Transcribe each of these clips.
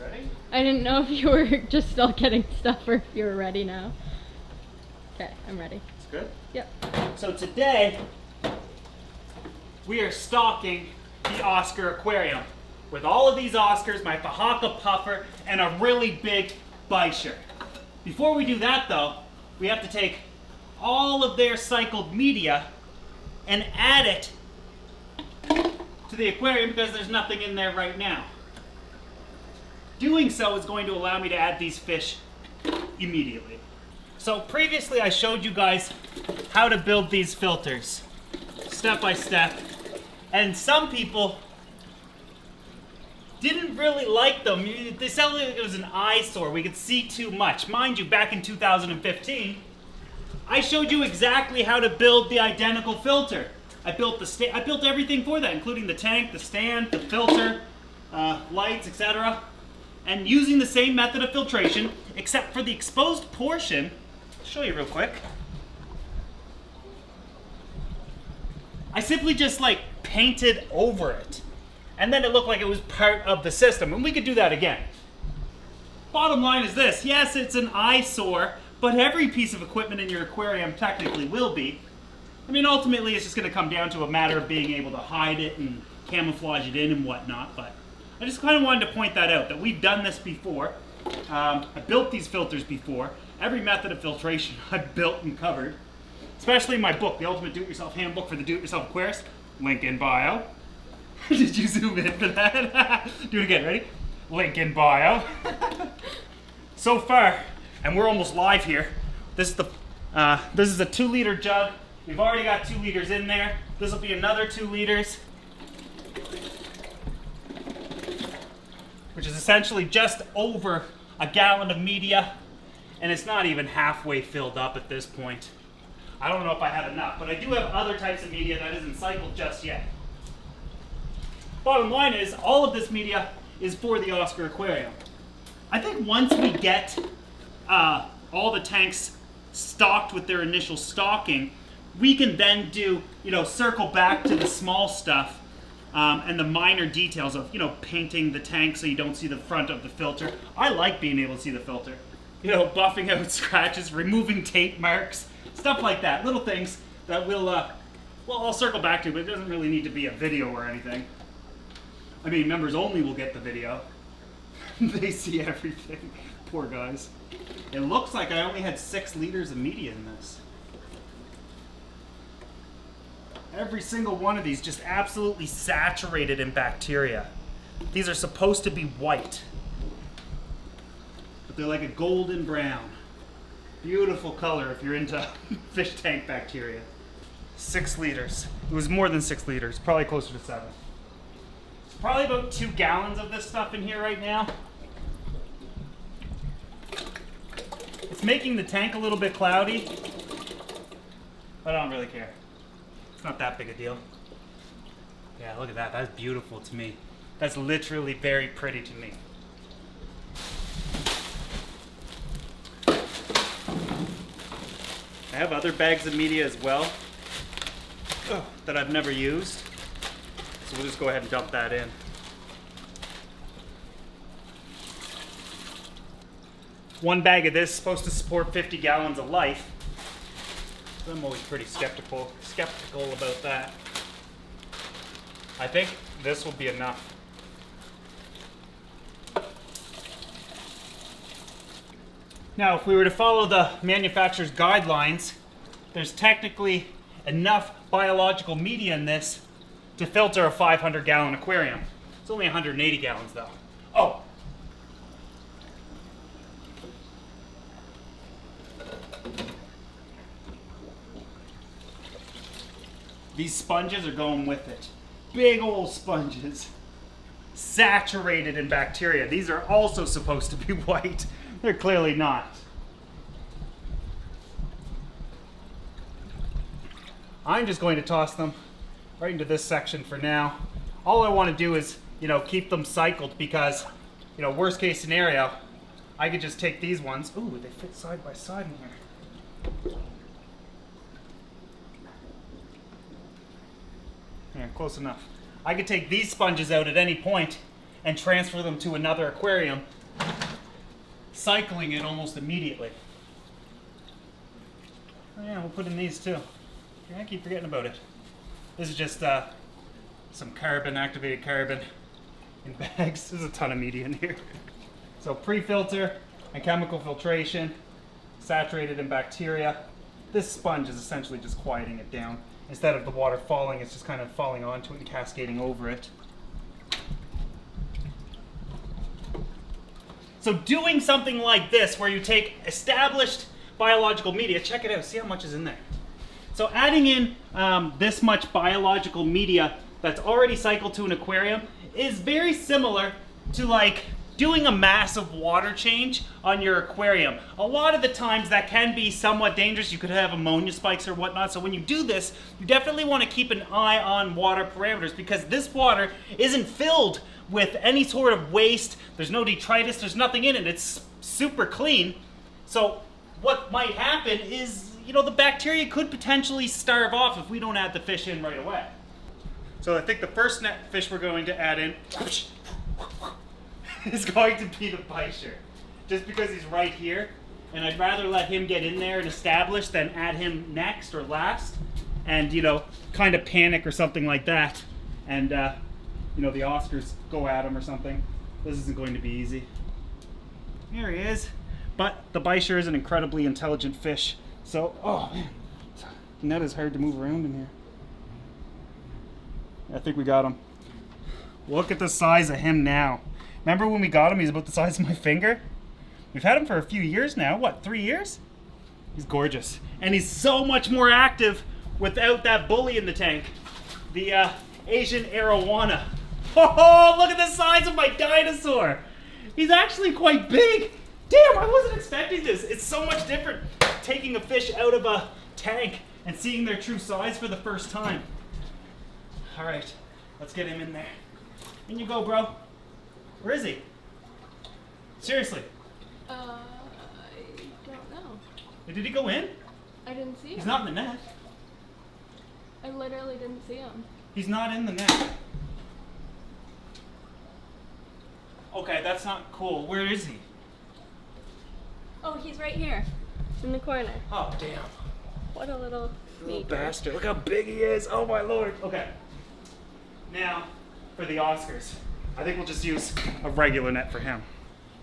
Ready? I didn't know if you were just still getting stuff or if you were ready now. Okay, I'm ready. It's good? Yep. So today, we are stocking the Oscar aquarium with all of these Oscars, my Pahaka puffer, and a really big Bisher. Before we do that though, we have to take all of their cycled media and add it to the aquarium because there's nothing in there right now. Doing so is going to allow me to add these fish immediately. So previously I showed you guys how to build these filters step by step, and some people didn't really like them. They sounded like it was an eyesore. We could see too much. Mind you, back in 2015, I showed you exactly how to build the identical filter. I built everything for that, including the tank, the stand, the filter, lights, etc. And using the same method of filtration, except for the exposed portion. I'll show you real quick. I simply just like painted over it. And then it looked like it was part of the system. And we could do that again. Bottom line is this. Yes, it's an eyesore, but every piece of equipment in your aquarium technically will be. I mean, ultimately, it's just going to come down to a matter of being able to hide it and camouflage it in and whatnot. But I just kind of wanted to point that out, that we've done this before. I built these filters before. Every method of filtration I've built and covered. Especially in my book, The Ultimate Do-It-Yourself Handbook for the Do-It-Yourself Aquarist. Link in bio. Did you zoom in for that? Do it again, ready? Link in bio. So far, and we're almost live here, this is a 2-liter jug. We've already got 2 liters in there. This will be another 2 liters. Which is essentially just over a gallon of media. And it's not even halfway filled up at this point. I don't know if I have enough, but I do have other types of media that isn't cycled just yet. Bottom line is, all of this media is for the Oscar aquarium. I think once we get all the tanks stocked with their initial stocking, we can then do, circle back to the small stuff and the minor details of, painting the tank so you don't see the front of the filter. I like being able to see the filter. Buffing out scratches, removing tape marks, stuff like that. Little things that I'll circle back to, but it doesn't really need to be a video or anything. I mean, members only will get the video. They see everything. Poor guys. It looks like I only had 6 liters of media in this. Every single one of these just absolutely saturated in bacteria. These are supposed to be white. But they're like a golden brown. Beautiful color if you're into fish tank bacteria. 6 liters. It was more than 6 liters, probably closer to 7. Probably about 2 gallons of this stuff in here right now. It's making the tank a little bit cloudy, but I don't really care. It's not that big a deal. Yeah, look at that. That's beautiful to me. That's literally very pretty to me. I have other bags of media as well that I've never used. So we'll just go ahead and dump that in. One bag of this is supposed to support 50 gallons of life. So I'm always pretty skeptical about that. I think this will be enough. Now, if we were to follow the manufacturer's guidelines, there's technically enough biological media in this to filter a 500-gallon aquarium. It's only 180 gallons though. Oh! These sponges are going with it. Big old sponges. Saturated in bacteria. These are also supposed to be white. They're clearly not. I'm just going to toss them right into this section for now. All I want to do is, keep them cycled because, worst case scenario, I could just take these ones. Ooh, they fit side by side in here. Yeah, close enough. I could take these sponges out at any point and transfer them to another aquarium, cycling it almost immediately. Oh yeah, we'll put in these too. Yeah, I keep forgetting about it. This is just some carbon, activated carbon in bags. There's a ton of media in here. So pre-filter and chemical filtration, saturated in bacteria. This sponge is essentially just quieting it down. Instead of the water falling, it's just kind of falling onto it and cascading over it. So doing something like this, where you take established biological media, check it out, see how much is in there. So adding in this much biological media that's already cycled to an aquarium is very similar to like doing a massive water change on your aquarium. A lot of the times that can be somewhat dangerous. You could have ammonia spikes or whatnot. So when you do this, you definitely want to keep an eye on water parameters, because this water isn't filled with any sort of waste. There's no detritus, there's nothing in it. It's super clean. So what might happen is, you know, the bacteria could potentially starve off if we don't add the fish in right away. So I think the first net fish we're going to add in is going to be the Bisher. Just because he's right here, and I'd rather let him get in there and establish than add him next or last and, you know, kind of panic or something like that. And, you know, the Oscars go at him or something. This isn't going to be easy. Here he is. But the Bisher is an incredibly intelligent fish. So, oh man, the net is hard to move around in here. I think we got him. Look at the size of him now. Remember when we got him, he's about the size of my finger? We've had him for a few years now. What, 3 years? He's gorgeous. And he's so much more active without that bully in the tank. The Asian arowana. Oh, look at the size of my dinosaur. He's actually quite big. Damn, I wasn't expecting this. It's so much different taking a fish out of a tank and seeing their true size for the first time. All right, let's get him in there. In you go, bro. Where is he? Seriously. I don't know. Did he go in? I didn't see him. He's not in the net. I literally didn't see him. He's not in the net. Okay, that's not cool. Where is he? Oh, he's right here. In the corner. Oh, damn. What a little Little sneaker. bastard. Look how big he is. Oh, my lord. Okay. Now, for the Oscars. I think we'll just use a regular net for him.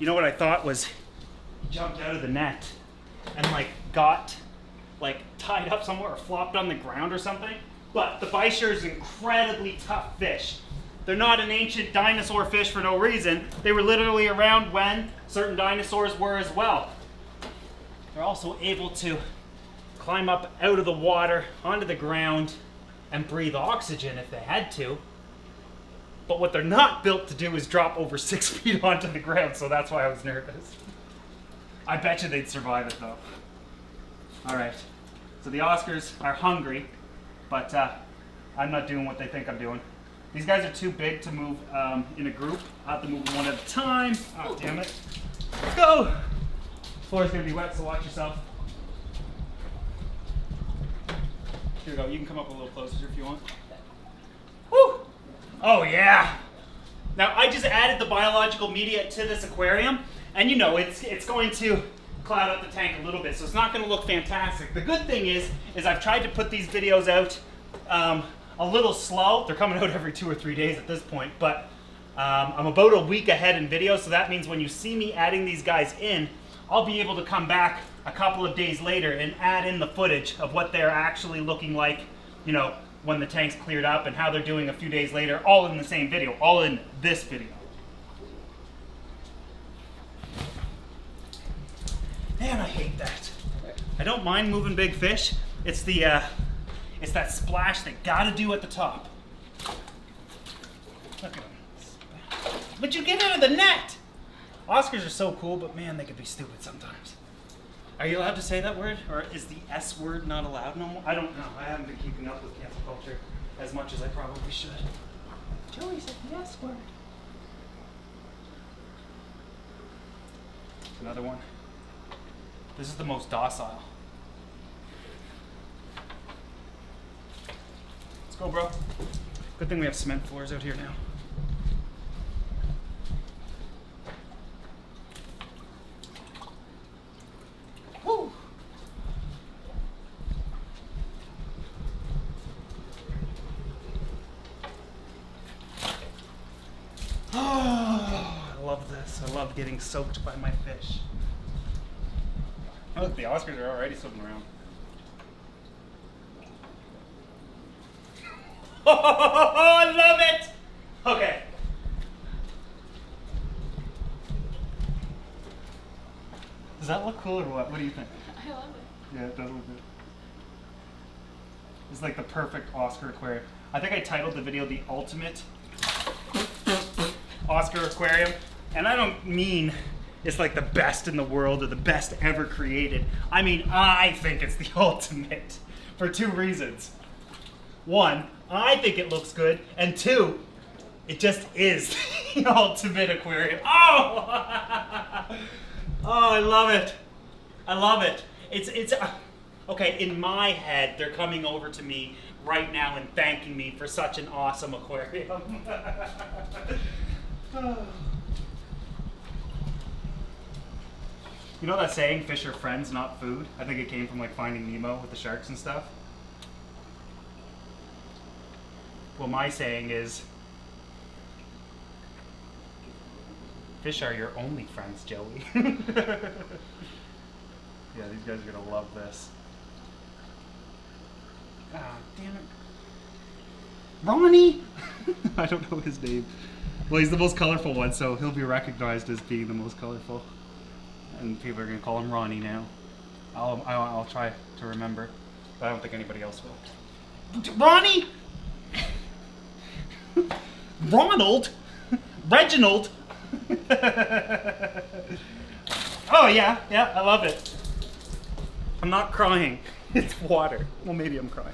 You know what I thought was, he jumped out of the net and like got like tied up somewhere or flopped on the ground or something. But the Bisher is an incredibly tough fish. They're not an ancient dinosaur fish for no reason. They were literally around when certain dinosaurs were as well. They're also able to climb up out of the water onto the ground and breathe oxygen if they had to. But what they're not built to do is drop over 6 feet onto the ground, so that's why I was nervous. I bet you they'd survive it though. All right, so the Oscars are hungry, but I'm not doing what they think I'm doing. These guys are too big to move in a group. I have to move them one at a time. Oh, damn it. Let's go. The floor's gonna be wet, so watch yourself. Here we go, you can come up a little closer if you want. Woo! Oh yeah! Now I just added the biological media to this aquarium, and you know, it's going to cloud up the tank a little bit, so it's not gonna look fantastic. The good thing is I've tried to put these videos out a little slow. They're coming out every 2 or 3 days at this point, but I'm about a week ahead in videos, so that means when you see me adding these guys in, I'll be able to come back a couple of days later and add in the footage of what they're actually looking like, you know, when the tank's cleared up and how they're doing a few days later, all in the same video, all in this video. Man, I hate that. I don't mind moving big fish. It's it's that splash they gotta do at the top. Look at them. But you get out of the net! Oscars are so cool, but man, they could be stupid sometimes. Are you allowed to say that word? Or is the S word not allowed no more? I don't know. I haven't been keeping up with cancel culture as much as I probably should. Joey said the S word. Another one. This is the most docile. Let's go, bro. Good thing we have cement floors out here now. Yes, I love getting soaked by my fish. Oh, look, the Oscars are already swimming around. Oh, I love it! Okay. Does that look cool or what? What do you think? I love it. Yeah, it does look good. It's like the perfect Oscar aquarium. I think I titled the video The Ultimate Oscar Aquarium. And I don't mean it's like the best in the world or the best ever created. I mean, I think it's the ultimate for two reasons. One, I think it looks good. And two, it just is the ultimate aquarium. Oh! Oh, I love it. I love it. It's okay, in my head, they're coming over to me right now and thanking me for such an awesome aquarium. You know that saying, fish are friends, not food? I think it came from like Finding Nemo with the sharks and stuff. Well, my saying is, fish are your only friends, Joey. Yeah, these guys are gonna love this. Ah, damn it. Ronnie! I don't know his name. Well, he's the most colorful one, so he'll be recognized as being the most colorful. And people are gonna call him Ronnie now. I'll try to remember, but I don't think anybody else will. Ronnie! Ronald! Reginald! Oh yeah, I love it. I'm not crying. It's water. Well, maybe I'm crying.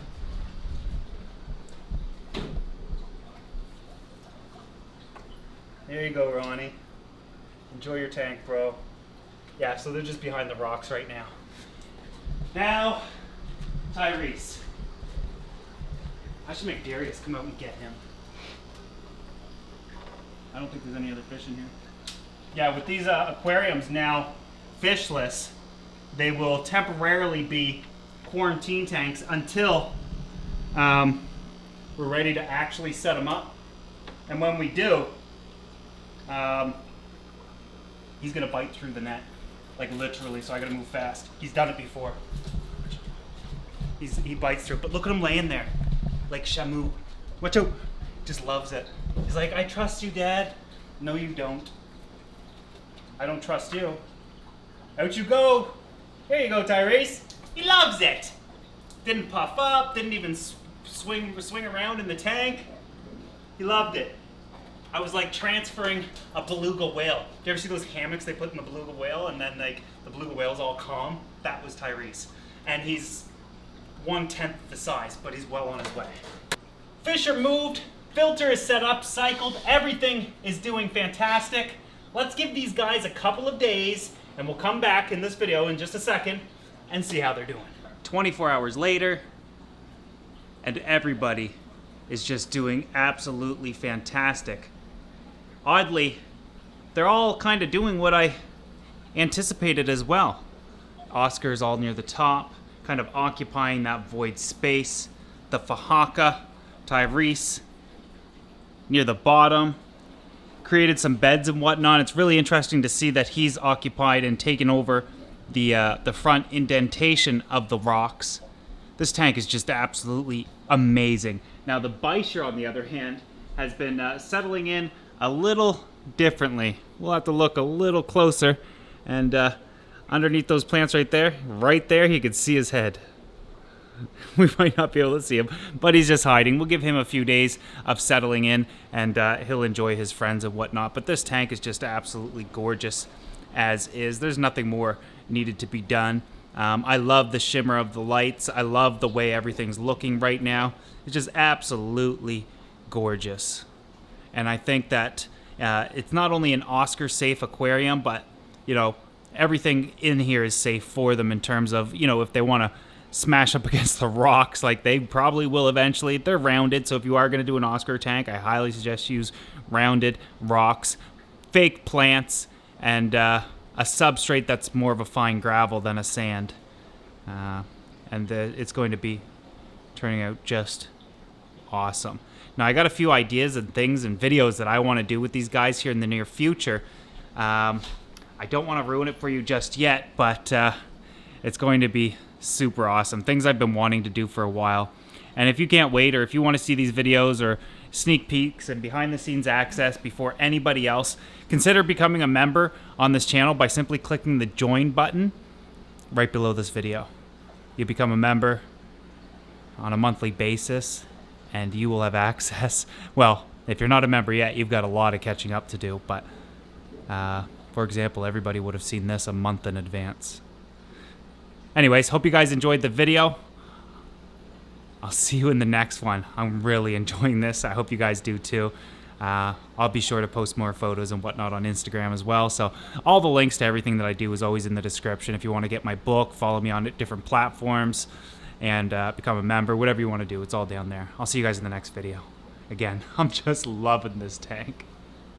There you go, Ronnie. Enjoy your tank, bro. Yeah, so they're just behind the rocks right now. Now, Tyrese. I should make Darius come out and get him. I don't think there's any other fish in here. Yeah, with these aquariums now fishless, they will temporarily be quarantine tanks until we're ready to actually set them up. And when we do, he's gonna bite through the net, like literally. So I gotta move fast. He's done it before. He bites through, but look at him laying there, like Shamu. Watch out! Just loves it. He's like, I trust you, Dad. No, you don't. I don't trust you. Out you go. Here you go, Tyrese. He loves it. Didn't puff up, didn't even swing around in the tank. He loved it. I was like transferring a beluga whale. Do you ever see those hammocks they put in the beluga whale and then like the beluga whale's all calm? That was Tyrese. And he's 1/10 the size, but he's well on his way. Fish are moved, filter is set up, cycled, everything is doing fantastic. Let's give these guys a couple of days and we'll come back in this video in just a second and see how they're doing. 24 hours later, and everybody is just doing absolutely fantastic. Oddly, they're all kind of doing what I anticipated as well. Oscar's all near the top, kind of occupying that void space. The Fahaka, Tyrese, near the bottom, created some beds and whatnot. It's really interesting to see that he's occupied and taken over the front indentation of the rocks. This tank is just absolutely amazing. Now the Beischer, on the other hand, has been settling in a little differently. We'll have to look a little closer, and underneath those plants right there, you can see his head. We might not be able to see him, but he's just hiding. We'll give him a few days of settling in, and he'll enjoy his friends and whatnot. But this tank is just absolutely gorgeous as is. There's nothing more needed to be done. I love the shimmer of the lights. I love the way everything's looking right now. It's just absolutely gorgeous. And I think that it's not only an Oscar-safe aquarium, but, you know, everything in here is safe for them in terms of, you know, if they want to smash up against the rocks, like they probably will eventually. They're rounded, so if you are going to do an Oscar tank, I highly suggest you use rounded rocks, fake plants, and a substrate that's more of a fine gravel than a sand. It's going to be turning out just awesome. Now, I got a few ideas and things and videos that I want to do with these guys here in the near future. I don't want to ruin it for you just yet, but it's going to be super awesome. Things I've been wanting to do for a while. And if you can't wait, or if you want to see these videos or sneak peeks and behind the scenes access before anybody else, consider becoming a member on this channel by simply clicking the join button right below this video. You become a member on a monthly basis and you will have access. Well, if you're not a member yet, you've got a lot of catching up to do, but for example, everybody would have seen this a month in advance. Anyways, hope you guys enjoyed the video. I'll see you in the next one. I'm really enjoying this. I hope you guys do too. I'll be sure to post more photos and whatnot on Instagram as well. So all the links to everything that I do is always in the description. If you want to get my book, follow me on different platforms, and become a member, whatever you want to do, it's all down there. I'll see you guys in the next video. Again, I'm just loving this tank.